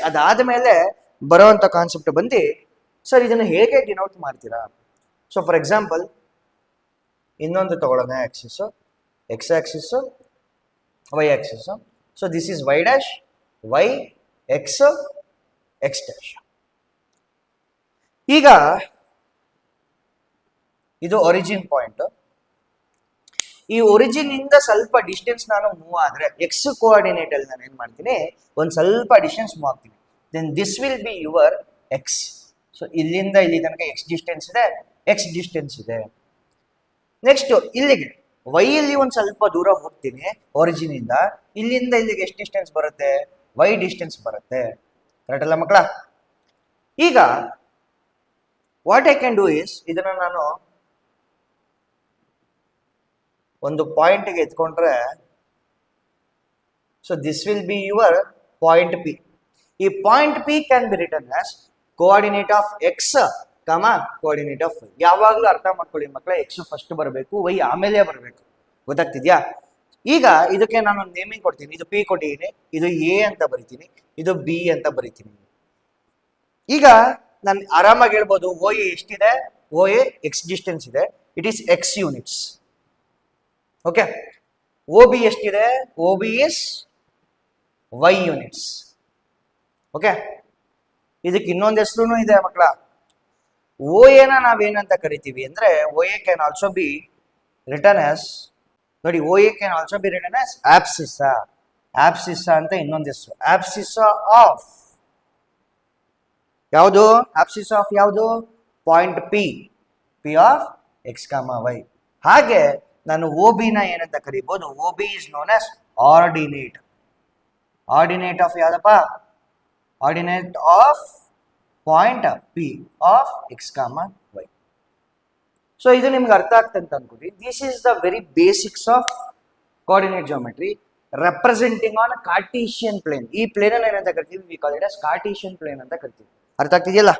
ಅದಾದ ಮೇಲೆ ಬರೋವಂಥ ಕಾನ್ಸೆಪ್ಟ್ ಬಂದು ಸರ್ ಇದನ್ನು ಹೇಗೆ ಡಿನೋಟ್ ಮಾಡ್ತೀರಾ? ಸೊ ಫಾರ್ ಎಕ್ಸಾಂಪಲ್ ಇನ್ನೊಂದು ತಗೊಳ್ಳೋಣ, axis, X axis, Y axis. So this is Y dash, Y, X, X dash. ಈಗ ಇದು ಒರಿಜಿನ್ ಪಾಯಿಂಟ್. ಈ ಒರಿಜಿನ್ ಇಂದ ಸ್ವಲ್ಪ ಡಿಸ್ಟೆನ್ಸ್ ನಾನು ಮೂವ್ ಆದ್ರೆ ಎಕ್ಸ್ ಕೋಆರ್ಡಿನೇಟ್ ಅಲ್ಲಿ ನಾನು ಏನ್ ಮಾಡ್ತೀನಿ, ಒಂದು ಸ್ವಲ್ಪ ಡಿಸ್ಟೆನ್ಸ್ ಮೂವ್ ಆಗ್ತೀನಿ. Then this will be your X. So ಇಲ್ಲಿಂದ ಇಲ್ಲಿ ತನಕ ಎಕ್ಸ್ ಡಿಸ್ಟೆನ್ಸ್ ಇದೆ, ಎಕ್ಸ್ ಡಿಸ್ಟೆನ್ಸ್ ಇದೆ. ನೆಕ್ಸ್ಟ್ ಇಲ್ಲಿಗೆ ವೈ ಇಲ್ಲಿ ಒಂದು ಸ್ವಲ್ಪ ದೂರ ಹೋಗ್ತೀನಿ ಒರಿಜಿನ್ ಇಂದ, ಇಲ್ಲಿಂದ ಇಲ್ಲಿಗೆ ಎಷ್ಟು ಡಿಸ್ಟೆನ್ಸ್ ಬರುತ್ತೆ, ವೈ ಡಿಸ್ಟೆನ್ಸ್ ಬರುತ್ತೆ. ಕರೆಕ್ಟ್ ಅಲ್ಲ ಮಕ್ಕಳ? ಈಗ what I can do is, ಇದನ್ನ ನಾನು ಒಂದು ಪಾಯಿಂಟ್ಗೆ ಎತ್ಕೊಂಡ್ರೆ, so this will be your point P. ಈ point P can be written as coordinate of X comma coordinate of Y. ಯಾವಾಗಲೂ ಅರ್ಥ ಮಾಡ್ಕೊಳ್ಳಿ ಮಕ್ಕಳ, ಎಕ್ಸ್ ಫಸ್ಟ್ ಬರಬೇಕು, ವೈ ಆಮೇಲೆ ಬರಬೇಕು. ಗೊತ್ತಾಗ್ತಿದ್ಯಾ? ಈಗ ಇದಕ್ಕೆ ನಾನು ಒಂದು ನೇಮಿಂಗ್ ಕೊಡ್ತೀನಿ. ಇದು ಪಿ ಕೊಟ್ಟಿದ್ದೀನಿ, ಇದು ಎ ಅಂತ ಬರಿತೀನಿ, ಇದು ಬಿ ಅಂತ ಬರಿತೀನಿ. ಈಗ ನಾನು ಆರಾಮಾಗಿ ಹೇಳ್ಬೋದು, ಓ ಎ ಎಷ್ಟಿದೆ, ಓ ಎ ಎಕ್ಸ್ ಡಿಸ್ಟೆನ್ಸ್ ಇದೆ, it is X units. Okay. O B ಎಷ್ಟಿದೆ, O B is Y units. Okay. ಇದಕ್ಕೆ ಇನ್ನೊಂದು ಹೆಸರು ಇದೆ ಮಕ್ಕಳ. ಓ ಎನ ನಾವೇನಂತ ಕರಿತೀವಿ ಅಂದ್ರೆ, O A can also be written as, ನೋಡಿ, O A can also be written as abscissa. Abscissa ಅಂತ ಇನ್ನೊಂದು ಹೆಸರು. ಆಪ್ಸಿಸ್ಸಾ ಆಫ್ ಯಾವುದು? ಆಪ್ಸಿಸ್ ಆಫ್ ಯಾವುದು? Point P, P of X comma Y. ಹಾಗೆ ನಾನು ಓ ಬಿ ನ ಏನಂತ ಕರಿಬಹುದು? O B is known as ordinate. Ordinate of ಯಾವ್ದಪ್ಪ? Ordinate of point P of X comma Y. So ಇದು ನಿಮ್ಗೆ ಅರ್ಥ ಆಗ್ತಂತ ಅನ್ಕೋತೀನಿ. This is the very basics of coordinate geometry representing on Cartesian plane. ಈ ಪ್ಲೇನ್ ಏನಂತ ಕರಿತೀವಿ? We call it as Cartesian plane ಅಂತ ಕರಿತೀವಿ. ಅರ್ಥ ಆಗ್ತಿದೆಯಲ್ಲ?